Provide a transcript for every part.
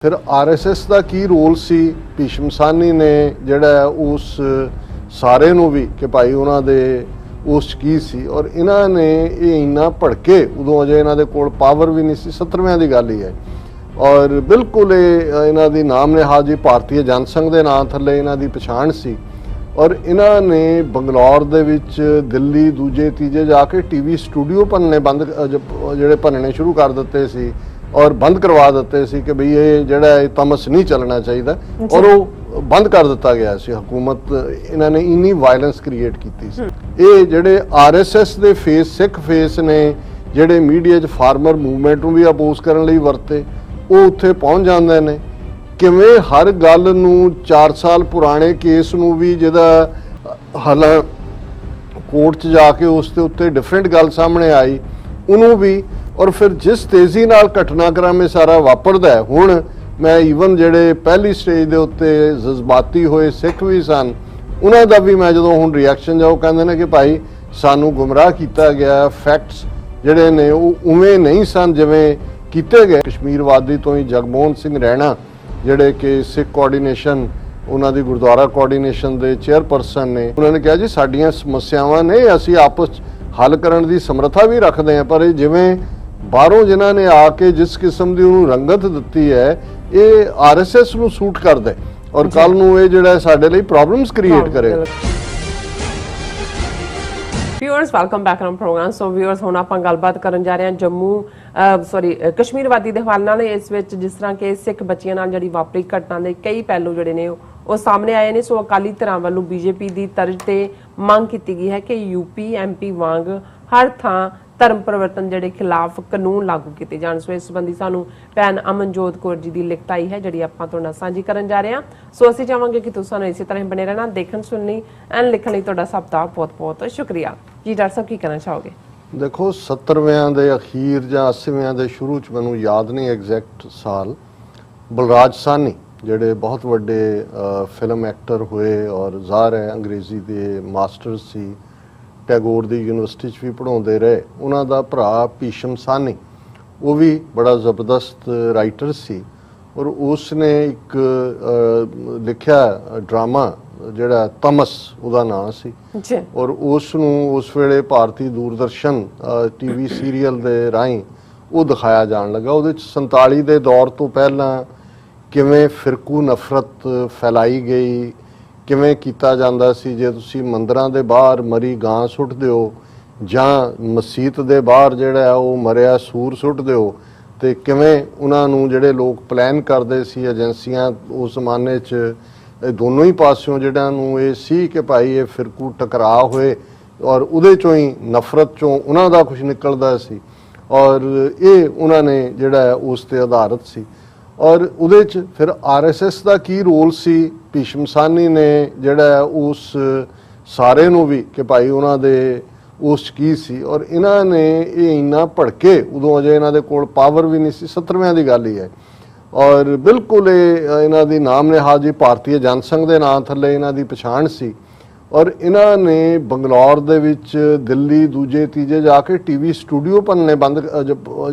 फिर आरएसएस का की रोल सी भीष्म साहनी ने ਜਿਹੜਾ ਉਸ ਸਾਰੇ ਨੂੰ ਵੀ ਕਿ ਭਾਈ ਉਹਨਾਂ ਦੇ ਉਸ ਕੀ ਸੀ ਔਰ ਇਹਨਾਂ ਨੇ ਇਹ ਇੰਨਾ ਭੜਕੇ ਉਦੋਂ ਅਜੇ ਇਹਨਾਂ ਦੇ ਕੋਲ ਪਾਵਰ ਵੀ ਨਹੀਂ ਸੀ 70ਵਿਆਂ ਦੀ ਗੱਲ ਹੀ ਹੈ ਔਰ ਬਿਲਕੁਲ ਇਹਨਾਂ ਦੀ ਨਾਮ ਨਿਹਾਜ਼ੀ ਭਾਰਤੀ ਜਨਸੰਘ ਦੇ ਨਾਂ ਥੱਲੇ ਇਹਨਾਂ ਦੀ ਪਛਾਣ ਸੀ ਔਰ ਇਹਨਾਂ ਨੇ ਬੰਗਲੌਰ ਦੇ ਵਿੱਚ ਦਿੱਲੀ ਦੂਜੇ ਤੀਜੇ ਜਾ ਕੇ ਟੀਵੀ ਸਟੂਡੀਓ ਭੰਨਣੇ ਬੰਦ ਜਿਹੜੇ ਭੰਨਣੇ ਸ਼ੁਰੂ ਕਰ ਦਿੱਤੇ ਸੀ और बंद करवा देते सी कि भई ये जड़ा तमस नहीं चलना चाहिए और वो बंद कर दिता गया सी हुकूमत इन्होंने इन्नी वायलेंस क्रिएट की सी ये जड़े RSS they face Sikh face ने जड़े मीडिया च फार्मर मूवमेंट नूं भी अपोज करन लई वरते वो उत्थे पहुंच जांदे ने किवें हर गल नूं 4 साल पुराने केस नूं भी जिहदा हल कोर्ट च जाके उस दे उत्ते डिफरेंट गल सामने आई उन्होंने भी और फिर जिस तेज़ी नाल घटनाक्रम सारा वापरदा है हुण मैं ईवन जिहड़े पहली स्टेज दे उत्ते जज्बाती होए सिख भी सन उन्हां दा भी मैं जदों हुण रिएक्शन जाओ कहंदे ने कि भाई सानू गुमराह कीता गया फैक्ट्स जिहड़े ने उवें नहीं सन जिवें कीते गए कश्मीर वादी तो ही जगमोहन सिंह रैणा जिहड़े कि सिख कोआर्ਡੀਨੇਸ਼ਨ उन्हां दी गुरुद्वारा कोआर्ਡੀਨੇਸ਼ਨ दे चेयरपर्सन ने उन्होंने कहा जी साडीआं समस्यावां ने असीं आपस हल करन दी समर्था भी रखदे हां पर जिवें बाहरों जिन्हां ने आके जिस किस्म की उन्होंने रंगत दी है ये आरएसएस नूं सूट करदा और कल नूं ये जिहड़ा साडे लई प्रॉब्लम्स क्रिएट करे। Viewers welcome back on program. So viewers हुण आपां गलबात करन जा रहे हां कश्मीर वादी दे हवाले नाल इस विच जिस तरह के सिख बच्चियां नाल जिहड़ी वापरी घटना दे कई पहलू जिहड़े ने ਉਹ ਸਾਹਮਣੇ ਆਏ ਨੇ। ਸੋ ਅਕਾਲੀ ਧਿਰਾਂ ਵੱਲੋਂ ਬੀਜੇਪੀ ਦੀ ਤਰਜ਼ ਤੇ ਮੰਗ ਕੀਤੀ ਗਈ ਹੈ ਕਿ ਯੂਪੀ ਐਮਪੀ ਵਾਂਗ ਹਰ ਥਾਂ ਧਰਮ ਪਰਿਵਰਤਨ ਜਿਹੜੇ ਖਿਲਾਫ ਕਾਨੂੰਨ ਲਾਗੂ ਕੀਤੇ ਜਾਣ। ਸੋ ਇਸ ਸੰਬੰਧੀ ਸਾਨੂੰ ਭੈਣ ਅਮਨਜੋਤ ਕੌਰ ਜੀ ਦੀ ਲਿਖਤ ਆਈ ਹੈ ਜਿਹੜੀ ਆਪਾਂ ਤੁਹਾਡੇ ਨਾਲ ਸਾਂਝੀ ਕਰਨ ਜਾ ਰਹੇ ਹਾਂ। ਸੋ ਅਸੀਂ ਚਾਹਾਂਗੇ ਕਿ ਤੁਸੀਂ ਸਾਨੂੰ ਇਸੇ ਤਰ੍ਹਾਂ ਬਣੇ ਰਹਿਣਾ ਦੇਖਣ ਸੁਣਨ ਲਈ ਐਂਡ ਲਿਖਣ ਲਈ ਤੁਹਾਡਾ ਸਭ ਦਾ ਬਹੁਤ ਬਹੁਤ ਸ਼ੁਕਰੀਆ ਜੀ। ਡਾਕਟਰ ਸਾਹਿਬ ਕੀ ਕਹਿਣਾ ਚਾਹੋਗੇ? देखो 70ਵਿਆਂ ਦੇ ਅਖੀਰ ਜਾਂ 80ਵਿਆਂ ਦੇ ਸ਼ੁਰੂ ਚ ਮੈਨੂੰ ਯਾਦ ਨਹੀਂ ਐਗਜ਼ੈਕਟ ਸਾਲ ਬਲਰਾਜ ਸਾਹਨੀ ਜਿਹੜੇ ਬਹੁਤ ਵੱਡੇ ਫਿਲਮ ਐਕਟਰ ਹੋਏ ਔਰ ਜ਼ਾਹਰ ਹੈ ਅੰਗਰੇਜ਼ੀ ਦੇ ਮਾਸਟਰ ਸੀ ਟੈਗੋਰ ਦੀ ਯੂਨੀਵਰਸਿਟੀ 'ਚ ਵੀ ਪੜ੍ਹਾਉਂਦੇ ਰਹੇ ਉਹਨਾਂ ਦਾ ਭਰਾ ਭੀਸ਼ਮ ਸਾਹਨੀ ਉਹ ਵੀ ਬੜਾ ਜ਼ਬਰਦਸਤ ਰਾਈਟਰ ਸੀ ਔਰ ਉਸ ਨੇ ਇੱਕ ਲਿਖਿਆ ਡਰਾਮਾ ਜਿਹੜਾ ਤਮਸ ਉਹਦਾ ਨਾਂ ਸੀ ਔਰ ਉਸ ਨੂੰ ਉਸ ਵੇਲੇ ਭਾਰਤੀ ਦੂਰਦਰਸ਼ਨ ਟੀਵੀ ਸੀਰੀਅਲ ਦੇ ਰਾਹੀਂ ਉਹ ਦਿਖਾਇਆ ਜਾਣ ਲੱਗਾ। ਉਹਦੇ 'ਚ 47 ਦੇ ਦੌਰ ਤੋਂ ਪਹਿਲਾਂ ਕਿਵੇਂ ਫਿਰਕੂ ਨਫ਼ਰਤ ਫੈਲਾਈ ਗਈ ਕਿਵੇਂ ਕੀਤਾ ਜਾਂਦਾ ਸੀ ਜੇ ਤੁਸੀਂ ਮੰਦਰਾਂ ਦੇ ਬਾਹਰ ਮਰੀ ਗਾਂ ਸੁੱਟ ਦਿਓ ਜਾਂ ਮਸਜਿਦ ਦੇ ਬਾਹਰ ਜਿਹੜਾ ਉਹ ਮਰਿਆ ਸੂਰ ਸੁੱਟ ਦਿਓ ਤੇ ਕਿਵੇਂ ਉਹਨਾਂ ਨੂੰ ਜਿਹੜੇ ਲੋਕ ਪਲਾਨ ਕਰਦੇ ਸੀ ਏਜੰਸੀਆਂ ਉਸ ਜ਼ਮਾਨੇ 'ਚ ਇਹ ਦੋਨੋਂ ਹੀ ਪਾਸਿਓਂ ਜਿਹੜਾ ਨੂੰ ਇਹ ਸੀ ਕਿ ਭਾਈ ਇਹ ਫਿਰਕੂ ਟਕਰਾਅ ਹੋਏ ਔਰ ਉਹਦੇ 'ਚੋਂ ਹੀ ਨਫ਼ਰਤ 'ਚੋਂ ਉਹਨਾਂ ਦਾ ਕੁਝ ਨਿਕਲਦਾ ਸੀ ਔਰ ਇਹ ਉਹਨਾਂ ਨੇ ਜਿਹੜਾ ਉਸ 'ਤੇ ਆਧਾਰਿਤ ਸੀ ਔਰ ਉਹਦੇ 'ਚ ਫਿਰ ਆਰਐਸਐਸ ਦਾ ਕੀ ਰੋਲ ਸੀ ਭੀਸ਼ਮ ਸਾਹਨੀ ਨੇ ਜਿਹੜਾ ਉਸ ਸਾਰੇ ਨੂੰ ਵੀ ਕਿ ਭਾਈ ਉਹਨਾਂ ਦੇ ਉਸ ਕੀ ਸੀ ਔਰ ਇਹਨਾਂ ਨੇ ਇਹ ਇੰਨਾ ਭੜਕੇ ਉਦੋਂ ਅਜੇ ਇਹਨਾਂ ਦੇ ਕੋਲ ਪਾਵਰ ਵੀ ਨਹੀਂ ਸੀ 70ਵਿਆਂ ਦੀ ਗੱਲ ਹੀ ਹੈ ਔਰ ਬਿਲਕੁਲ ਇਹਨਾਂ ਦੀ ਨਾਮ ਨਿਹਾਜ਼ੀ ਭਾਰਤੀ ਜਨਸੰਘ ਦੇ ਨਾਂ ਥੱਲੇ ਇਹਨਾਂ ਦੀ ਪਛਾਣ ਸੀ ਔਰ ਇਹਨਾਂ ਨੇ ਬੰਗਲੌਰ ਦੇ ਵਿੱਚ ਦਿੱਲੀ ਦੂਜੇ ਤੀਜੇ ਜਾ ਕੇ ਟੀਵੀ ਸਟੂਡੀਓ ਭੰਨਣੇ ਬੰਦ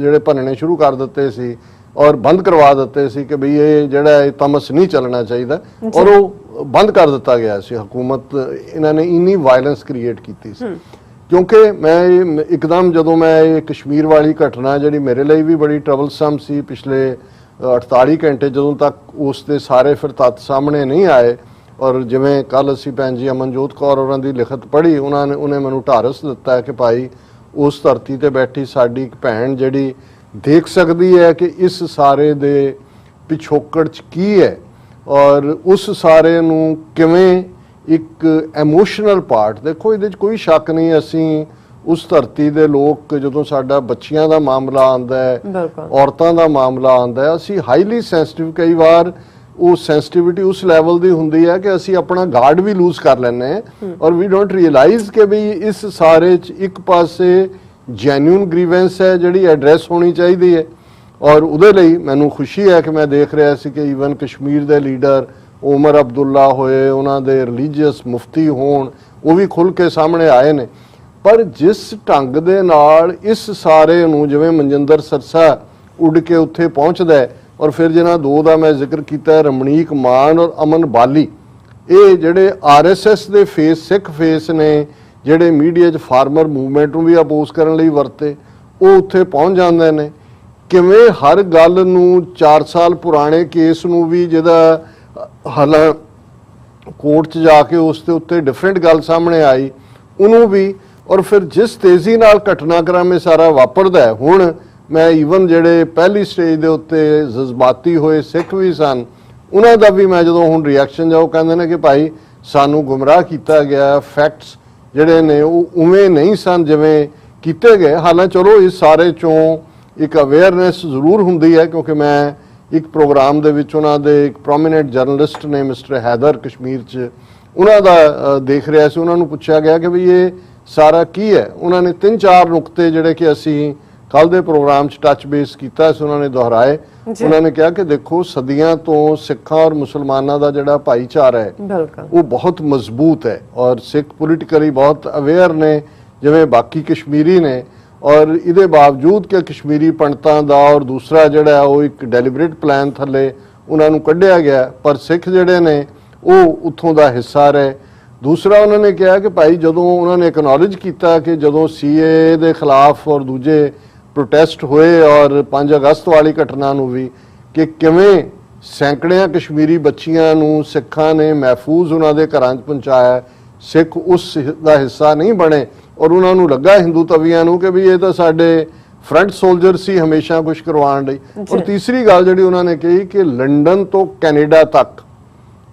ਜਿਹੜੇ ਭੰਨਣੇ ਸ਼ੁਰੂ ਕਰ ਦਿੱਤੇ ਸੀ और बंद करवा देते सी कि भई ये जड़ा तमस नहीं चलना चाहिए और वो बंद कर दिता गया सी हुकूमत इन्होंने इन्नी वायलेंस क्रिएट की सी क्योंकि मैं एकदम जदों मैं ये कश्मीर वाली घटना जी मेरे लिए भी बड़ी ट्रबलसम सी पिछले 48 घंटे जदों तक उसके सारे फिर तत्थ सामने नहीं आए और जिवें कल असी भैन जी अमनजोत कौर होरां दी लिखत पढ़ी उन्हें मैनूं ढारस दिता है कि भाई उस धरती ते बैठी साडी एक भैन जिहड़ी देख सकती है कि इस सारे दे पिछोकड़ च की है और उस सारे नूं किवें एक एमोशनल पार्ट देखो ये कोई शक नहीं असी उस धरती दे लोग जदों साडा बच्चियां दा मामला आंदा है औरतां दा मामला आंदा है असी हाईली सेंसिटिव कई बार वो सेंसिटिविटी उस लैवल दी हुंदी है कि असी अपना गार्ड भी लूज कर लैंदे हैं और वी डोंट रियलाइज कि भी इस सारे च एक पासे ਜੈਨੂਇਨ ਗ੍ਰੀਵੈਂਸ ਹੈ ਜਿਹੜੀ ਐਡਰੈਸ ਹੋਣੀ ਚਾਹੀਦੀ ਹੈ ਔਰ ਉਹਦੇ ਲਈ ਮੈਨੂੰ ਖੁਸ਼ੀ ਹੈ ਕਿ ਮੈਂ ਦੇਖ ਰਿਹਾ ਸੀ ਕਿ ਈਵਨ ਕਸ਼ਮੀਰ ਦੇ ਲੀਡਰ ਉਮਰ ਅਬਦੁੱਲਾ ਹੋਏ ਉਹਨਾਂ ਦੇ ਰਿਲੀਜੀਅਸ ਮੁਫਤੀ ਹੋਣ ਉਹ ਵੀ ਖੁੱਲ੍ਹ ਕੇ ਸਾਹਮਣੇ ਆਏ ਨੇ ਪਰ ਜਿਸ ਢੰਗ ਦੇ ਨਾਲ ਇਸ ਸਾਰੇ ਨੂੰ ਜਿਵੇਂ ਮਨਜਿੰਦਰ ਸਰਸਾ ਉੱਡ ਕੇ ਉੱਥੇ ਪਹੁੰਚਦਾ ਔਰ ਫਿਰ ਜਿਨ੍ਹਾਂ ਦੋ ਦਾ ਮੈਂ ਜ਼ਿਕਰ ਕੀਤਾ, ਰਮਣੀਕ ਮਾਨ ਔਰ ਅਮਨ ਬਾਲੀ, ਇਹ ਜਿਹੜੇ RSS ਦੇ ਫੇਸ, ਸਿੱਖ ਫੇਸ ਨੇ, ਜਿਹੜੇ ਮੀਡੀਆ 'ਚ ਫਾਰਮਰ ਮੂਵਮੈਂਟ ਨੂੰ ਵੀ ਅਪੋਜ਼ ਕਰਨ ਲਈ ਵਰਤੇ, ਉਹ ਉੱਥੇ ਪਹੁੰਚ ਜਾਂਦੇ ਨੇ। ਕਿਵੇਂ ਹਰ ਗੱਲ ਨੂੰ 4 ਸਾਲ ਪੁਰਾਣੇ ਕੇਸ ਨੂੰ ਵੀ ਜਿਹਦਾ ਹਾਲਾਂ ਕੋਰਟ 'ਚ ਜਾ ਕੇ ਉਸ ਦੇ ਉੱਤੇ ਡਿਫਰੈਂਟ ਗੱਲ ਸਾਹਮਣੇ ਆਈ, ਉਹਨੂੰ ਵੀ, ਔਰ ਫਿਰ ਜਿਸ ਤੇਜ਼ੀ ਨਾਲ ਘਟਨਾਕ੍ਰਮ ਇਹ ਸਾਰਾ ਵਾਪਰਦਾ ਹੈ। ਹੁਣ ਮੈਂ ਈਵਨ ਜਿਹੜੇ ਪਹਿਲੀ ਸਟੇਜ ਦੇ ਉੱਤੇ ਜਜ਼ਬਾਤੀ ਹੋਏ ਸਿੱਖ ਵੀ ਸਨ, ਉਹਨਾਂ ਦਾ ਵੀ ਮੈਂ ਜਦੋਂ ਹੁਣ ਰਿਐਕਸ਼ਨ ਜਾ, ਉਹ ਕਹਿੰਦੇ ਨੇ ਕਿ ਭਾਈ ਸਾਨੂੰ ਗੁੰਮਰਾਹ ਕੀਤਾ ਗਿਆ, ਫੈਕਟਸ ਜਿਹੜੇ ਨੇ ਉਹ ਉਵੇਂ ਨਹੀਂ ਸਨ ਜਿਵੇਂ ਕੀਤੇ ਗਏ। ਹਾਲਾਂਕਿ ਚਲੋ ਇਸ ਸਾਰੇ ਚੋਂ ਇੱਕ ਅਵੇਅਰਨੈਸ ਜ਼ਰੂਰ ਹੁੰਦੀ ਹੈ, ਕਿਉਂਕਿ ਮੈਂ ਇੱਕ ਪ੍ਰੋਗਰਾਮ ਦੇ ਵਿੱਚ ਉਹਨਾਂ ਦੇ ਇੱਕ ਪ੍ਰੋਮੀਨੈਂਟ ਜਰਨਲਿਸਟ ਨੇ ਮਿਸਟਰ ਹੈਦਰ, ਕਸ਼ਮੀਰ 'ਚ, ਉਹਨਾਂ ਦਾ ਦੇਖ ਰਿਹਾ ਸੀ। ਉਹਨਾਂ ਨੂੰ ਪੁੱਛਿਆ ਗਿਆ ਕਿ ਵੀ ਇਹ ਸਾਰਾ ਕੀ ਹੈ। ਉਹਨਾਂ ਨੇ 3-4 ਨੁਕਤੇ ਜਿਹੜੇ ਕਿ ਅਸੀਂ ਕੱਲ ਦੇ ਪ੍ਰੋਗਰਾਮ 'ਚ ਟੱਚ ਬੇਸ ਕੀਤਾ ਸੀ, ਉਹਨਾਂ ਨੇ ਦੁਹਰਾਏ। ਉਹਨਾਂ ਨੇ ਕਿਹਾ ਕਿ ਦੇਖੋ, ਸਦੀਆਂ ਤੋਂ ਸਿੱਖਾਂ ਔਰ ਮੁਸਲਮਾਨਾਂ ਦਾ ਜਿਹੜਾ ਭਾਈਚਾਰਾ ਹੈ ਉਹ ਬਹੁਤ ਮਜ਼ਬੂਤ ਹੈ, ਔਰ ਸਿੱਖ ਪੋਲੀਟੀਕਲੀ ਬਹੁਤ ਅਵੇਅਰ ਨੇ ਜਿਵੇਂ ਬਾਕੀ ਕਸ਼ਮੀਰੀ ਨੇ, ਔਰ ਇਹਦੇ ਬਾਵਜੂਦ ਕਿ ਕਸ਼ਮੀਰੀ ਪੰਡਤਾਂ ਦਾ ਔਰ ਦੂਸਰਾ ਜਿਹੜਾ ਉਹ ਇੱਕ ਡੈਲੀਬਰੇਟ ਪਲਾਨ ਥੱਲੇ ਉਹਨਾਂ ਨੂੰ ਕੱਢਿਆ ਗਿਆ, ਪਰ ਸਿੱਖ ਜਿਹੜੇ ਨੇ ਉਹ ਉੱਥੋਂ ਦਾ ਹਿੱਸਾ ਰਹੇ। ਦੂਸਰਾ ਉਹਨਾਂ ਨੇ ਕਿਹਾ ਕਿ ਭਾਈ ਜਦੋਂ ਉਹਨਾਂ ਨੇ ਐਕਨੋਲਜ ਕੀਤਾ ਕਿ ਜਦੋਂ CAA ਦੇ ਖਿਲਾਫ ਔਰ ਦੂਜੇ ਪ੍ਰੋਟੈਸਟ ਹੋਏ, ਔਰ 5 ਅਗਸਤ ਵਾਲੀ ਘਟਨਾ ਨੂੰ ਵੀ, ਕਿ ਕਿਵੇਂ ਸੈਂਕੜਿਆਂ ਕਸ਼ਮੀਰੀ ਬੱਚੀਆਂ ਨੂੰ ਸਿੱਖਾਂ ਨੇ ਮਹਿਫੂਜ਼ ਉਹਨਾਂ ਦੇ ਘਰਾਂ 'ਚ ਪਹੁੰਚਾਇਆ, ਸਿੱਖ ਉਸ ਦਾ ਹਿੱਸਾ ਨਹੀਂ ਬਣੇ, ਔਰ ਉਹਨਾਂ ਨੂੰ ਲੱਗਾ ਹਿੰਦੂ ਤਵੀਆਂ ਨੂੰ ਕਿ ਵੀ ਇਹ ਤਾਂ ਸਾਡੇ ਫਰੰਟ ਸੋਲਜਰ ਸੀ ਹਮੇਸ਼ਾ ਕੁਝ ਕਰਵਾਉਣ ਲਈ। ਔਰ ਤੀਸਰੀ ਗੱਲ ਜਿਹੜੀ ਉਹਨਾਂ ਨੇ ਕਹੀ ਕਿ ਲੰਡਨ ਤੋਂ ਕੈਨੇਡਾ ਤੱਕ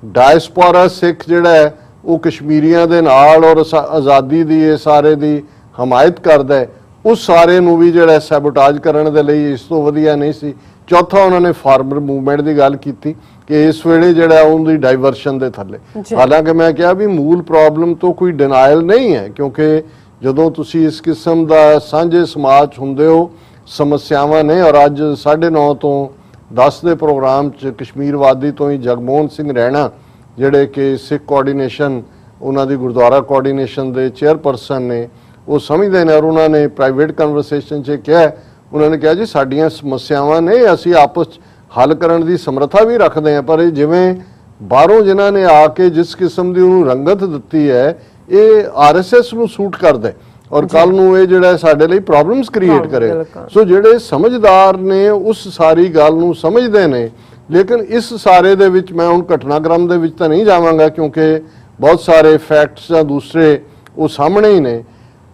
ਡਾਇਸਪੋਰਾ ਸਿੱਖ ਜਿਹੜਾ ਹੈ ਉਹ ਕਸ਼ਮੀਰੀਆਂ ਦੇ ਨਾਲ ਔਰ ਆਜ਼ਾਦੀ ਦੀ ਇਹ ਸਾਰੇ ਦੀ ਹਮਾਇਤ ਕਰਦਾ ਹੈ, ਉਸ ਸਾਰੇ ਨੂੰ ਵੀ ਜਿਹੜਾ ਸੈਬੋਟਾਜ ਕਰਨ ਦੇ ਲਈ ਇਸ ਤੋਂ ਵਧੀਆ ਨਹੀਂ ਸੀ। ਚੌਥਾ ਉਹਨਾਂ ਨੇ ਫਾਰਮਰ ਮੂਵਮੈਂਟ ਦੀ ਗੱਲ ਕੀਤੀ ਕਿ ਇਸ ਵੇਲੇ ਜਿਹੜਾ ਉਹਦੀ ਡਾਈਵਰਸ਼ਨ ਦੇ ਥੱਲੇ, ਹਾਲਾਂਕਿ ਮੈਂ ਕਿਹਾ ਵੀ ਮੂਲ ਪ੍ਰੋਬਲਮ ਤੋਂ ਕੋਈ ਡਿਨਾਇਲ ਨਹੀਂ ਹੈ, ਕਿਉਂਕਿ ਜਦੋਂ ਤੁਸੀਂ ਇਸ ਕਿਸਮ ਦਾ ਸਾਂਝੇ ਸਮਾਜ ਹੁੰਦੇ ਹੋ, ਸਮੱਸਿਆਵਾਂ ਨੇ। ਔਰ ਅੱਜ 9:30 ਤੋਂ 10 ਦੇ ਪ੍ਰੋਗਰਾਮ 'ਚ ਕਸ਼ਮੀਰਵਾਦੀ ਤੋਂ ਹੀ ਜਗਮੋਹਨ ਸਿੰਘ ਰੈਣਾ, ਜਿਹੜੇ ਕਿ ਸਿੱਖ ਕੋਆਰਡੀਨੇਸ਼ਨ, ਉਹਨਾਂ ਦੀ ਗੁਰਦੁਆਰਾ ਕੋਆਰਡੀਨੇਸ਼ਨ ਦੇ ਚੇਅਰਪਰਸਨ ਨੇ, ਉਹ ਸਮਝਦੇ ਨੇ, ਔਰ ਉਹਨਾਂ ਨੇ ਪ੍ਰਾਈਵੇਟ ਕਨਵਰਸੇਸ਼ਨ 'ਚ ਕਿਹਾ, ਉਹਨਾਂ ਨੇ ਕਿਹਾ ਜੀ ਸਾਡੀਆਂ ਸਮੱਸਿਆਵਾਂ ਨੇ, ਅਸੀਂ ਆਪਸ 'ਚ ਹੱਲ ਕਰਨ ਦੀ ਸਮਰੱਥਾ ਵੀ ਰੱਖਦੇ ਹਾਂ, ਪਰ ਇਹ ਜਿਵੇਂ ਬਾਹਰੋਂ ਜਿਨ੍ਹਾਂ ਨੇ ਆ ਕੇ ਜਿਸ ਕਿਸਮ ਦੀ ਉਹਨੂੰ ਰੰਗਤ ਦਿੱਤੀ ਹੈ, ਇਹ RSS ਨੂੰ ਸੂਟ ਕਰਦਾ, ਔਰ ਕੱਲ ਨੂੰ ਇਹ ਜਿਹੜਾ ਸਾਡੇ ਲਈ ਪ੍ਰੋਬਲਮਸ ਕ੍ਰੀਏਟ ਕਰੇ। ਸੋ ਜਿਹੜੇ ਸਮਝਦਾਰ ਨੇ ਉਸ ਸਾਰੀ ਗੱਲ ਨੂੰ ਸਮਝਦੇ ਨੇ, ਲੇਕਿਨ ਇਸ ਸਾਰੇ ਦੇ ਵਿੱਚ ਮੈਂ ਹੁਣ ਘਟਨਾਕ੍ਰਮ ਦੇ ਵਿੱਚ ਤਾਂ ਨਹੀਂ ਜਾਵਾਂਗਾ, ਕਿਉਂਕਿ ਬਹੁਤ ਸਾਰੇ ਫੈਕਟਸ ਜਾਂ ਦੂਸਰੇ ਉਹ ਸਾਹਮਣੇ ਹੀ ਨੇ।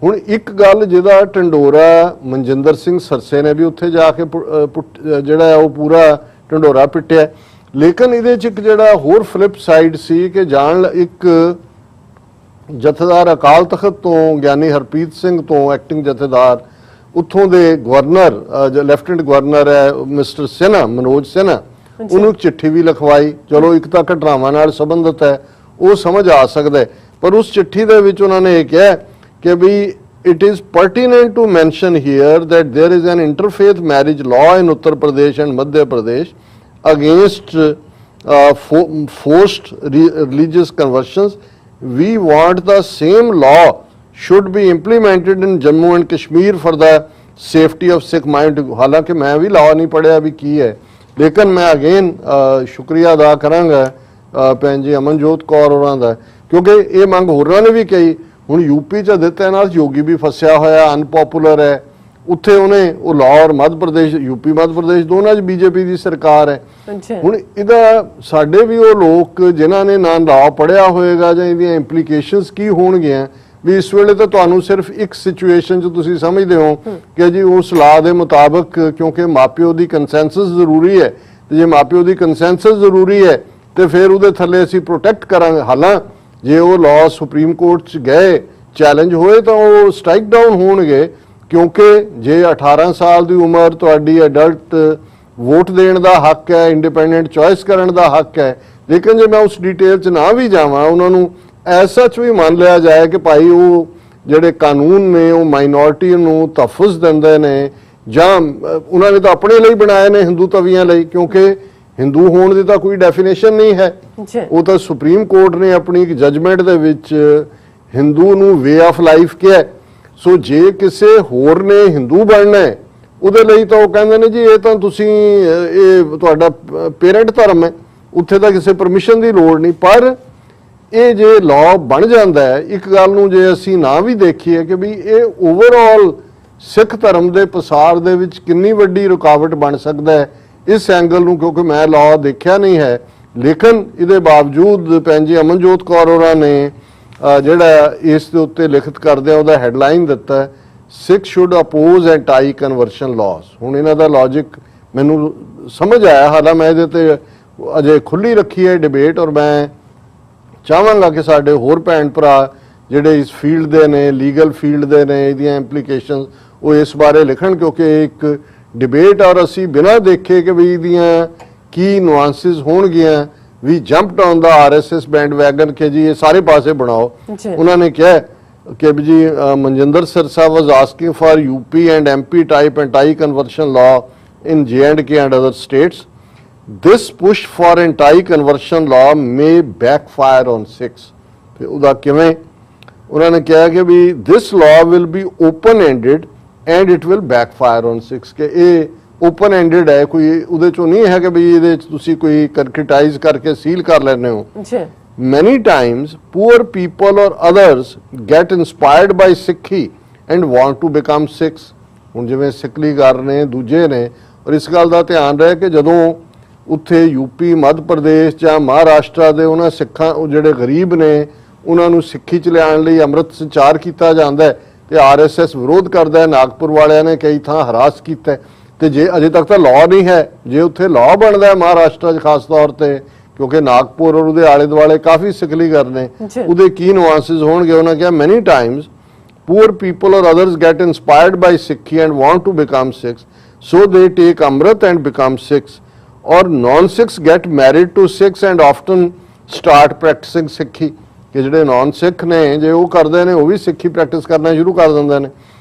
ਹੁਣ ਇੱਕ ਗੱਲ ਜਿਹਦਾ ਢੰਡੋਰਾ ਮਨਜਿੰਦਰ ਸਿੰਘ ਸਰਸੇ ਨੇ ਵੀ ਉੱਥੇ ਜਾ ਕੇ ਜਿਹੜਾ ਉਹ ਪੂਰਾ ਢੰਡੋਰਾ ਪਿੱਟਿਆ, ਲੇਕਿਨ ਇਹਦੇ 'ਚ ਇੱਕ ਜਿਹੜਾ ਹੋਰ ਫਲਿਪ ਸਾਈਡ ਸੀ ਕਿ ਇੱਕ ਜਥੇਦਾਰ ਅਕਾਲ ਤਖਤ ਤੋਂ ਗਿਆਨੀ ਹਰਪ੍ਰੀਤ ਸਿੰਘ ਤੋਂ ਐਕਟਿੰਗ ਜਥੇਦਾਰ, ਉੱਥੋਂ ਦੇ ਗਵਰਨਰ ਲੈਫਟੀਨੈਂਟ ਗਵਰਨਰ ਹੈ ਮਿਸਟਰ ਸਿਨਹਾ, ਮਨੋਜ ਸਿਨਹਾ, ਉਹਨੂੰ ਚਿੱਠੀ ਵੀ ਲਿਖਵਾਈ। ਚਲੋ ਇੱਕ ਤਾਂ ਘਟਨਾਵਾਂ ਨਾਲ ਸੰਬੰਧਿਤ ਹੈ, ਉਹ ਸਮਝ ਆ ਸਕਦਾ, ਪਰ ਉਸ ਚਿੱਠੀ ਦੇ ਵਿੱਚ ਉਹਨਾਂ ਨੇ ਇਹ ਕਿਹਾ ਕਿ ਵੀ it is pertinent to mention here that there is an interfaith marriage law in Uttar Pradesh and Madhya Pradesh against forced religious conversions. We want the same law should be implemented in Jammu and Kashmir for the safety of Sikh mind. ਹਾਲਾਂਕਿ ਮੈਂ ਵੀ law ਨਹੀਂ ਪੜ੍ਹਿਆ ਵੀ ਕੀ ਹੈ, ਲੇਕਿਨ ਮੈਂ again ਸ਼ੁਕਰੀਆ ਅਦਾ ਕਰਾਂਗਾ ਭੈਣ ਜੀ ਅਮਨਜੋਤ ਕੌਰ ਹੋਰਾਂ ਦਾ, ਕਿਉਂਕਿ ਇਹ ਮੰਗ ਹੋਰਾਂ ਨੇ ਵੀ ਕਹੀ। ਹੁਣ ਯੂਪੀ 'ਚ ਆਦਿੱਤਿਆਨਾਥ ਯੋਗੀ ਵੀ ਫਸਿਆ ਹੋਇਆ, ਅਨਪੋਪੂਲਰ ਹੈ, ਉੱਥੇ ਉਹਨੇ ਉਹ ਲਾਅ ਔਰ ਮੱਧ ਪ੍ਰਦੇਸ਼, ਯੂਪੀ ਮੱਧ ਪ੍ਰਦੇਸ਼ ਦੋਨਾਂ 'ਚ BJP ਦੀ ਸਰਕਾਰ ਹੈ। ਹੁਣ ਇਹਦਾ ਸਾਡੇ ਵੀ ਉਹ ਲੋਕ ਜਿਨ੍ਹਾਂ ਨੇ ਨਾ ਲਾਅ ਪੜ੍ਹਿਆ ਹੋਏਗਾ ਜਾਂ ਇਹਦੀਆਂ ਇੰਪਲੀਕੇਸ਼ਨਸ ਕੀ ਹੋਣਗੀਆਂ, ਵੀ ਇਸ ਵੇਲੇ ਤਾਂ ਤੁਹਾਨੂੰ ਸਿਰਫ ਇੱਕ ਸਿਚੁਏਸ਼ਨ 'ਚ ਤੁਸੀਂ ਸਮਝਦੇ ਹੋ ਕਿ ਜੀ ਉਸ ਲਾਅ ਦੇ ਮੁਤਾਬਕ, ਕਿਉਂਕਿ ਮਾਪਿਓ ਦੀ ਕੰਸੈਂਸਸ ਜ਼ਰੂਰੀ ਹੈ, ਤੇ ਜੇ ਮਾਪਿਓ ਦੀ ਕੰਸੈਂਸਸ ਜ਼ਰੂਰੀ ਹੈ ਤੇ ਫਿਰ ਉਹਦੇ ਥੱਲੇ ਅਸੀਂ ਪ੍ਰੋਟੈਕਟ ਕਰਾਂਗੇ। ਹਾਲਾਂ ਜੇ ਉਹ ਲਾਅ ਸੁਪਰੀਮ ਕੋਰਟ 'ਚ ਗਏ, ਚੈਲੰਜ ਹੋਏ, ਤਾਂ ਉਹ ਸਟ੍ਰਾਈਕ ਡਾਊਨ ਹੋਣਗੇ, ਕਿਉਂਕਿ ਜੇ 18 ਸਾਲ ਦੀ ਉਮਰ ਤੁਹਾਡੀ ਅਡਲਟ ਵੋਟ ਦੇਣ ਦਾ ਹੱਕ ਹੈ, ਇੰਡੀਪੈਂਡੈਂਟ ਚੋਇਸ ਕਰਨ ਦਾ ਹੱਕ ਹੈ, ਲੇਕਿਨ ਜੇ ਮੈਂ ਉਸ ਡਿਟੇਲ 'ਚ ਨਾ ਵੀ ਜਾਵਾਂ, ਉਹਨਾਂ ਨੂੰ ਐਸਾ 'ਚ ਵੀ ਮੰਨ ਲਿਆ ਜਾਏ ਕਿ ਭਾਈ ਉਹ ਜਿਹੜੇ ਕਾਨੂੰਨ ਨੇ ਉਹ ਮਾਈਨੋਰਿਟੀ ਨੂੰ ਤਹਫੁਜ਼ ਦਿੰਦੇ ਨੇ, ਜਾਂ ਉਹਨਾਂ ਨੇ ਤਾਂ ਆਪਣੇ ਲਈ ਬਣਾਏ ਨੇ ਹਿੰਦੂ ਤਵੀਆਂ ਲਈ, ਕਿਉਂਕਿ ਹਿੰਦੂ ਹੋਣ ਦੀ ਤਾਂ ਕੋਈ ਡੈਫੀਨੇਸ਼ਨ ਨਹੀਂ ਹੈ। ਉਹ ਤਾਂ ਸੁਪਰੀਮ ਕੋਰਟ ਨੇ ਆਪਣੀ ਇੱਕ ਜਜਮੈਂਟ ਦੇ ਵਿੱਚ ਹਿੰਦੂ ਨੂੰ ਵੇ ਆਫ ਲਾਈਫ ਕਿਹਾ। ਸੋ ਜੇ ਕਿਸੇ ਹੋਰ ਨੇ ਹਿੰਦੂ ਬਣਨਾ ਹੈ ਉਹਦੇ ਲਈ ਤਾਂ ਉਹ ਕਹਿੰਦੇ ਨੇ ਜੀ ਇਹ ਤਾਂ ਤੁਸੀਂ ਇਹ ਤੁਹਾਡਾ ਪੇਰੈਂਟ ਧਰਮ ਹੈ, ਉੱਥੇ ਤਾਂ ਕਿਸੇ ਪਰਮਿਸ਼ਨ ਦੀ ਲੋੜ ਨਹੀਂ। ਪਰ ਇਹ ਜੇ ਲਾਅ ਬਣ ਜਾਂਦਾ ਹੈ, ਇੱਕ ਗੱਲ ਨੂੰ ਜੇ ਅਸੀਂ ਨਾ ਵੀ ਦੇਖੀਏ ਕਿ ਵੀ ਇਹ ਓਵਰਆਲ ਸਿੱਖ ਧਰਮ ਦੇ ਪਸਾਰ ਦੇ ਵਿੱਚ ਕਿੰਨੀ ਵੱਡੀ ਰੁਕਾਵਟ ਬਣ ਸਕਦਾ ਹੈ, ਇਸ ਐਂਗਲ ਨੂੰ ਕਿਉਂਕਿ ਮੈਂ ਲਾਅ ਦੇਖਿਆ ਨਹੀਂ ਹੈ, ਲੇਕਿਨ ਇਹਦੇ ਬਾਵਜੂਦ ਭੈਣ ਜੀ ਅਮਨਜੋਤ ਕੌਰ ਹੋਰਾਂ ਨੇ ਜਿਹੜਾ ਇਸ ਦੇ ਉੱਤੇ ਲਿਖਤ ਕਰਦੇ ਆ ਉਹਦਾ ਹੈਡਲਾਈਨ ਦਿੱਤਾ Sikh should oppose anti conversion laws. ਹੁਣ ਇਹਨਾਂ ਦਾ ਲੌਜਿਕ ਮੈਨੂੰ ਸਮਝ ਆਇਆ, ਹਾਲਾਂ ਮੈਂ ਇਹਦੇ ਤੇ ਅਜੇ ਖੁੱਲੀ ਰੱਖੀ ਹੈ ਡਿਬੇਟ, ਔਰ ਮੈਂ ਚਾਹਾਂਗਾ ਕਿ ਸਾਡੇ ਹੋਰ ਭੈਣ ਭਰਾ ਜਿਹੜੇ ਇਸ ਫੀਲਡ ਦੇ ਨੇ, ਲੀਗਲ ਫੀਲਡ ਦੇ ਨੇ, ਇਹਦੀਆਂ ਇੰਪਲੀਕੇਸ਼ਨਸ ਉਹ ਇਸ ਬਾਰੇ ਲਿਖਣ, ਕਿਉਂਕਿ ਇਹ ਇੱਕ ਡਿਬੇਟ ਔਰ ਅਸੀਂ ਬਿਨਾਂ ਦੇਖੇ ਕਿ ਵੀ ਇਹਦੀਆਂ ਕੀ ਨੁਆਂਸਿਸ ਹੋਣਗੀਆਂ ਵੀ jumped on the RSS band ਕਿ ਜੀ ਇਹ ਸਾਰੇ ਪਾਸੇ ਬਣਾਓ। ਉਹਨਾਂ ਨੇ ਕਿਹਾ ਕਿ ਜੀ Manjinder Sirsa was asking for UP and MP type anti conversion law in J&K and other states. This push for anti conversion law may backfire on Sikhs. फिर ਉਹਦਾ ਕਿਵੇਂ ਉਹਨਾਂ ਨੇ ਕਿਹਾ ਕਿ ਵੀ this law will be open ended and it will backfire on Sikhs कि ਇਹ ओपन एंडेड है, कोई ਉਹਦੇ ਚੋਂ ਨਹੀਂ ਹੈ ਕਿ ਵੀ ਇਹਦੇ ਚ ਤੁਸੀਂ ਕੋਈ ਕੰਕਰੀਟਾਈਜ਼ ਕਰਕੇ ਸੀਲ ਕਰ ਲੈਣੇ ਹੋ। Many times poor people or others get inspired by Sikhi and want to become Sikhs। ਹੁਣ ਜਿਵੇਂ ਸਿੱਖਲੀ ਕਰ ਨੇ ਦੂਜੇ ਨੇ, ਔਰ ਇਸ ਗੱਲ ਦਾ ਧਿਆਨ ਰਹੇ ਕਿ ਜਦੋਂ ਉੱਥੇ ਯੂਪੀ ਮੱਧ ਪ੍ਰਦੇਸ਼ ਜਾਂ ਮਹਾਰਾਸ਼ਟਰ ਦੇ ਉਹਨਾਂ ਸਿੱਖਾਂ ਉਹ ਜਿਹੜੇ ਗਰੀਬ ਨੇ ਉਹਨਾਂ ਨੂੰ ਸਿੱਖੀ ਚ ਲਿਆਉਣ ਲਈ ਅੰਮ੍ਰਿਤ ਸੰਚਾਰ ਕੀਤਾ ਜਾਂਦਾ ਹੈ ਤੇ ਆਰਐਸਐਸ ਵਿਰੋਧ ਕਰਦਾ ਹੈ। ਨਾਗਪੁਰ ਵਾਲਿਆਂ ਨੇ ਕਈ ਥਾਂ ਹਰਾਸ ਕੀਤਾ ਤੇ ਜੇ ਅਜੇ ਤੱਕ ਤਾਂ ਲਾਅ ਨਹੀਂ ਹੈ, ਜੇ ਉੱਥੇ ਲਾਅ ਬਣਦਾ ਹੈ ਮਹਾਰਾਸ਼ਟਰ 'ਚ ਖਾਸ ਤੌਰ ਤੇ, ਕਿਉਂਕਿ ਨਾਗਪੁਰ ਔਰ ਉਹਦੇ ਆਲੇ ਦੁਆਲੇ ਕਾਫੀ ਸਿੱਖਲੀ ਕਰਨੇ, ਉਹਦੇ ਕੀ ਨੁਆਂਸਿਸ ਹੋਣਗੇ। ਉਹਨਾਂ ਕਿਹਾ many times poor people or others get inspired by Sikhi and want to become Sikhs, so they take amrit and become Sikhs, or non Sikhs get married to Sikhs and often start practising Sikhi, ਕਿ ਜਿਹੜੇ ਨॉन ਸਿੱਖ ਨੇ ਜੇ ਉਹ ਕਰਦੇ ਨੇ ਉਹ ਵੀ ਸਿੱਖੀ ਪ੍ਰੈਕਟਿਸ ਕਰਨਾ ਸ਼ੁਰੂ ਕਰ ਦਿੰਦੇ ਨੇ।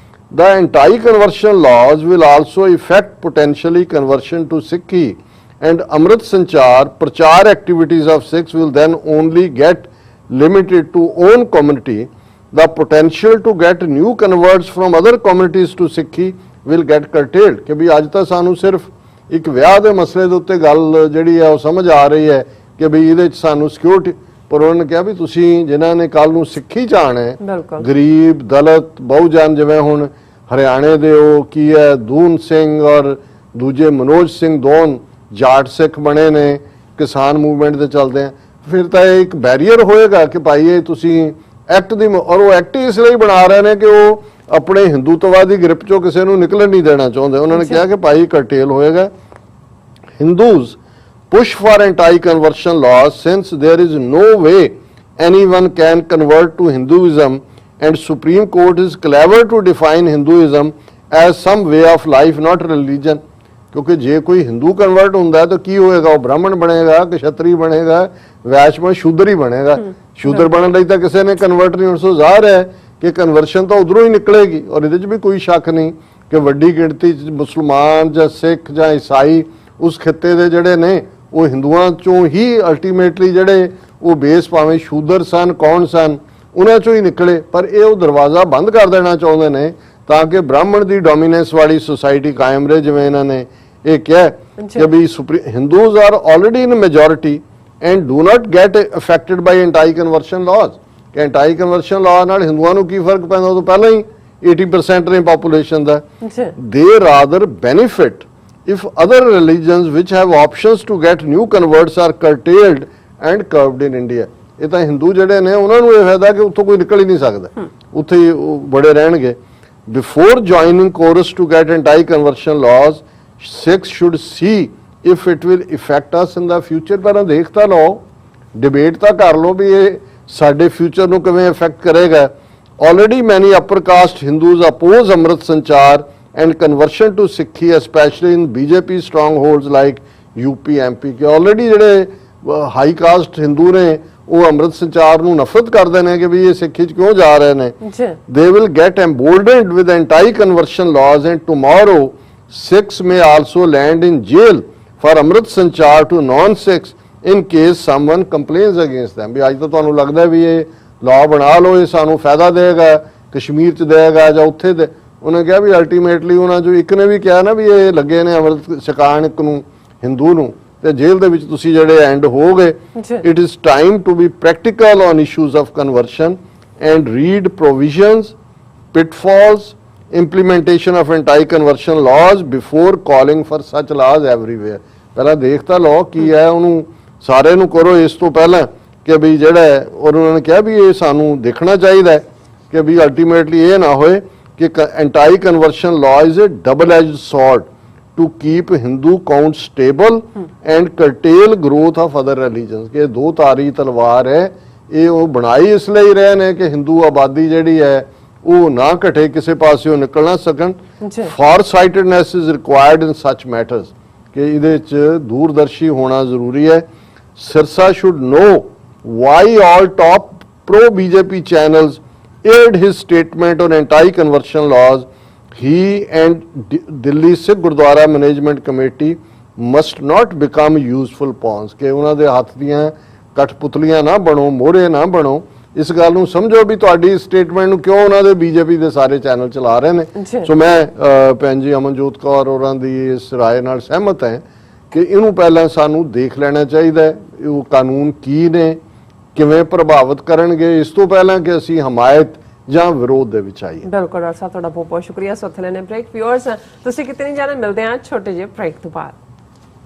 The anti-conversion laws will also affect potentially conversion to Sikhi, and Amrit Sanchar Prachar activities of Sikhs will then only get limited to own community. The potential to get new converts from other communities to Sikhi will get curtailed। ਕਿ ਵੀ ਅੱਜ ਤਾਂ ਸਾਨੂੰ ਸਿਰਫ ਇੱਕ ਵਿਆਹ ਦੇ ਮਸਲੇ ਦੇ ਉੱਤੇ ਗੱਲ ਜਿਹੜੀ ਹੈ ਉਹ ਸਮਝ ਆ ਰਹੀ ਹੈ ਕਿ ਵੀ ਇਹਦੇ ਚ ਸਾਨੂੰ ਸਿਕਿਉਰਿਟੀ, ਪਰ ਉਹਨਾਂ ਨੇ ਕਿਹਾ ਵੀ ਤੁਸੀਂ ਜਿਨ੍ਹਾਂ ਨੇ ਕੱਲ ਨੂੰ ਸਿੱਖੀ ਚਾਹਣਾ ਹੈ, ਗਰੀਬ ਦਲਿਤ ਬਹੁਜਨ, ਜਿਵੇਂ ਹੁਣ ਹਰਿਆਣੇ ਦੇ ਉਹ ਕੀ ਹੈ ਦੂਨ ਸਿੰਘ ਔਰ ਦੂਜੇ ਮਨੋਜ ਸਿੰਘ ਦੋਨ ਜਾਟ ਸਿੱਖ ਬਣੇ ਨੇ, ਕਿਸਾਨ ਮੂਵਮੈਂਟ ਦੇ ਚੱਲਦੇ ਆ, ਫਿਰ ਤਾਂ ਇਹ ਇੱਕ ਬੈਰੀਅਰ ਹੋਏਗਾ ਕਿ ਭਾਈ ਇਹ ਤੁਸੀਂ ਐਕਟ ਦੀ, ਔਰ ਉਹ ਐਕਟ ਇਸ ਲਈ ਬਣਾ ਰਹੇ ਨੇ ਕਿ ਉਹ ਆਪਣੇ ਹਿੰਦੂਤਵਾਦੀ ਗ੍ਰਿਪ ਚੋਂ ਕਿਸੇ ਨੂੰ ਨਿਕਲਣ ਨਹੀਂ ਦੇਣਾ ਚਾਹੁੰਦੇ। ਉਹਨਾਂ ਨੇ ਕਿਹਾ ਕਿ ਭਾਈ ਕਰਟੇਲ ਹੋਏਗਾ। Hindus push for anti-conversion laws since there is no way anyone can convert to Hinduism, and Supreme Court is clever to define Hinduism as some way of life, not religion। ਕਿਉਂਕਿ ਜੇ ਕੋਈ ਹਿੰਦੂ ਕਨਵਰਟ ਹੁੰਦਾ ਤਾਂ ਕੀ ਹੋਏਗਾ, ਉਹ ਬ੍ਰਾਹਮਣ ਬਣੇਗਾ, ਕਸ਼ਤਰੀ ਬਣੇਗਾ, ਵੈਸ਼ਮ ਸ਼ੂਦਰ ਹੀ ਬਣੇਗਾ। ਸ਼ੂਦਰ ਬਣਨ ਲਈ ਤਾਂ ਕਿਸੇ ਨੇ ਕਨਵਰਟ ਨਹੀਂ। ਹੁਣ ਸੋ ਜ਼ਾਹਰ ਹੈ ਕਿ ਕਨਵਰਸ਼ਨ ਤਾਂ ਉਧਰੋਂ ਹੀ ਨਿਕਲੇਗੀ, ਔਰ ਇਹਦੇ 'ਚ ਵੀ ਕੋਈ ਸ਼ੱਕ ਨਹੀਂ ਕਿ ਵੱਡੀ ਗਿਣਤੀ 'ਚ ਮੁਸਲਮਾਨ ਜਾਂ ਸਿੱਖ ਜਾਂ ਈਸਾਈ ਉਸ ਖਿੱਤੇ ਦੇ ਜਿਹੜੇ ਨੇ ਉਹ ਹਿੰਦੂਆਂ ਚੋਂ ਹੀ ਅਲਟੀਮੇਟਲੀ ਜਿਹੜੇ ਉਹ ਬੇਸ ਭਾਵੇਂ ਸ਼ੂਦਰ ਸਨ ਕੌਣ ਸਨ ਉਹਨਾਂ ਚੋਂ ਹੀ ਨਿਕਲੇ। ਪਰ ਇਹ ਉਹ ਦਰਵਾਜ਼ਾ ਬੰਦ ਕਰ ਦੇਣਾ ਚਾਹੁੰਦੇ ਨੇ ਤਾਂ ਕਿ ਬ੍ਰਾਹਮਣ ਦੀ ਡੋਮੀਨੈਂਸ ਵਾਲੀ ਸੁਸਾਇਟੀ ਕਾਇਮ ਰਹੇ। ਜਿਵੇਂ ਇਹਨਾਂ ਨੇ ਇਹ ਕਿਹਾ ਕਿ we Hindus are already in majority and do not get affected by anti conversion laws. ਕਿ ਐਂਟੀ ਕਨਵਰਸ਼ਨ ਲਾਅ ਨਾਲ ਹਿੰਦੂਆਂ ਨੂੰ ਕੀ ਫਰਕ ਪੈਂਦਾ, ਉਹ ਤੋਂ ਪਹਿਲਾਂ ਹੀ 80% ਨੇ ਪਾਪੂਲੇਸ਼ਨ ਦਾ। ਦੇ rather benefit if other religions which have options to get new converts are curtailed and curbed in India। ਇਹ ਤਾਂ ਹਿੰਦੂ ਜਿਹੜੇ ਨੇ ਉਹਨਾਂ ਨੂੰ ਇਹ ਫਾਇਦਾ ਕਿ ਉੱਥੋਂ ਕੋਈ ਨਿਕਲ ਹੀ ਨਹੀਂ ਸਕਦਾ, ਉੱਥੇ ਹੀ ਬੜੇ ਰਹਿਣਗੇ। Before joining chorus to get anti-conversion laws, Sikhs should see if it will affect us in the future। ਪਰ ਦੇਖ ਤਾਂ ਲਓ, ਡਿਬੇਟ ਤਾਂ ਕਰ ਲਓ ਵੀ ਇਹ ਸਾਡੇ ਫਿਊਚਰ ਨੂੰ ਕਿਵੇਂ ਇਫੈਕਟ ਕਰੇਗਾ। Already many upper caste Hindus oppose Amrit Sanchar and conversion to Sikhi, especially in BJP strongholds like UP, MP। ਕਿ ਆਲਰੇਡੀ ਜਿਹੜੇ ਹਾਈ ਕਾਸਟ ਹਿੰਦੂ ਨੇ ਉਹ ਅੰਮ੍ਰਿਤ ਸੰਚਾਰ ਨੂੰ ਨਫ਼ਰਤ ਕਰਦੇ ਨੇ ਕਿ ਵੀ ਇਹ ਸਿੱਖੀ 'ਚ ਕਿਉਂ ਜਾ ਰਹੇ ਨੇ। They will get emboldened with anti-conversion laws, and tomorrow Sikhs may also land in jail for Amrit Sanchar to non-Sikhs in case someone complains against them। ਵੀ ਅੱਜ ਤਾਂ ਤੁਹਾਨੂੰ ਲੱਗਦਾ ਵੀ ਇਹ ਲਾਅ ਬਣਾ ਲਓ, ਇਹ ਸਾਨੂੰ ਫਾਇਦਾ ਦੇਗਾ, ਕਸ਼ਮੀਰ 'ਚ ਦੇਗਾ ਜਾਂ ਉੱਥੇ ਦੇ, ਉਹਨੇ ਕਿਹਾ ਵੀ ਅਲਟੀਮੇਟਲੀ ਉਹਨਾਂ ਚੋਂ ਇੱਕ ਨੇ ਵੀ ਕਿਹਾ ਨਾ ਵੀ ਇਹ ਲੱਗੇ ਨੇ ਅੰਮ੍ਰਿਤ ਛਕਾਣ ਇੱਕ ਨੂੰ ਹਿੰਦੂ ਨੂੰ ਤੇ ਜੇਲ੍ਹ ਦੇ ਵਿੱਚ ਤੁਸੀਂ ਜਿਹੜੇ ਐਂਡ ਹੋਗੇ। It is time to be practical on issues of conversion and read provisions pitfalls implementation of anti-conversion laws before calling for such laws everywhere। ਪਹਿਲਾਂ ਦੇਖ ਤਾਂ ਲਓ ਕੀ ਹੈ, ਉਹਨੂੰ ਸਾਰੇ ਨੂੰ ਕਰੋ ਇਸ ਤੋਂ ਪਹਿਲਾਂ ਕਿ ਵੀ ਜਿਹੜਾ ਹੈ, ਔਰ ਉਹਨਾਂ ਨੇ ਕਿਹਾ ਵੀ ਇਹ ਸਾਨੂੰ ਦੇਖਣਾ ਚਾਹੀਦਾ ਹੈ ਕਿ ਵੀ ਅਲਟੀਮੇਟਲੀ ਇਹ ਨਾ ਹੋਏ ਕਿ anti-conversion law is a double-edged sword to keep Hindu count stable and curtail growth of other religions। ਕਿ ਦੋ ਤਾਰੀ ਤਲਵਾਰ ਹੈ, ਇਹ ਉਹ ਬਣਾਈ ਇਸ ਲਈ ਰਹੇ ਨੇ ਕਿ ਹਿੰਦੂ ਆਬਾਦੀ ਜਿਹੜੀ ਹੈ ਉਹ ਨਾ ਘਟੇ, ਕਿਸੇ ਪਾਸਿਓਂ ਨਿਕਲ ਨਾ ਸਕਣ। ਫਾਰਸਾਈਟਡਨੈਸ ਇਜ਼ ਰਿਕੁਆਇਰਡ ਇਨ ਸੱਚ ਮੈਟਰਸ, ਕਿ ਇਹਦੇ ਚ ਦੂਰਦਰਸ਼ੀ ਹੋਣਾ ਜ਼ਰੂਰੀ ਹੈ। Sirsa should know why all top pro BJP channels aired his statement on anti-conversion laws. He and Delhi Sikh Gurdwara Management Committee must not become useful pawns। ਕਿ ਉਹਨਾਂ ਦੇ ਹੱਥ ਦੀਆਂ ਕਠਪੁਤਲੀਆਂ ਨਾ ਬਣੋ, ਮੋਹਰੇ ਨਾ ਬਣੋ। ਇਸ ਗੱਲ ਨੂੰ ਸਮਝੋ ਵੀ ਤੁਹਾਡੀ ਸਟੇਟਮੈਂਟ ਨੂੰ ਕਿਉਂ ਉਹਨਾਂ ਦੇ ਬੀਜੇਪੀ ਦੇ ਸਾਰੇ ਚੈਨਲ ਚਲਾ ਰਹੇ ਨੇ। ਸੋ ਮੈਂ ਭੈਣ ਜੀ ਅਮਨਜੋਤ ਕੌਰ ਹੋਰਾਂ ਦੀ ਇਸ ਰਾਏ ਨਾਲ ਸਹਿਮਤ ਹਾਂ ਕਿ ਇਹਨੂੰ ਪਹਿਲਾਂ ਸਾਨੂੰ ਦੇਖ ਲੈਣਾ ਚਾਹੀਦਾ ਹੈ, ਉਹ ਕਾਨੂੰਨ ਕੀ ਨੇ, ਕਿਵੇਂ ਪ੍ਰਭਾਵਿਤ ਕਰਨਗੇ, ਇਸ ਤੋਂ ਪਹਿਲਾਂ ਕਿ ਅਸੀਂ ਹਮਾਇਤ ਜਾਂ ਵਿਰੋਧ ਦੇ ਵਿੱਚ ਆਈਏ। ਬਿਲਕੁਲ ਡਾਕਟਰ ਸਾਹਿਬ, ਤੁਹਾਡਾ ਬਹੁਤ ਬਹੁਤ ਸ਼ੁਕਰੀਆ। ਸੋ ਇੱਥੇ ਲੈਣੇ ਬ੍ਰੇਕ। ਵਿਊਅਰਸ ਤੁਸੀਂ ਕਿਤੇ ਨਹੀਂ ਜਾਣਾ, ਮਿਲਦੇ ਹਾਂ ਛੋਟੇ ਜਿਹੇ ਬ੍ਰੇਕ ਤੋਂ ਬਾਅਦ।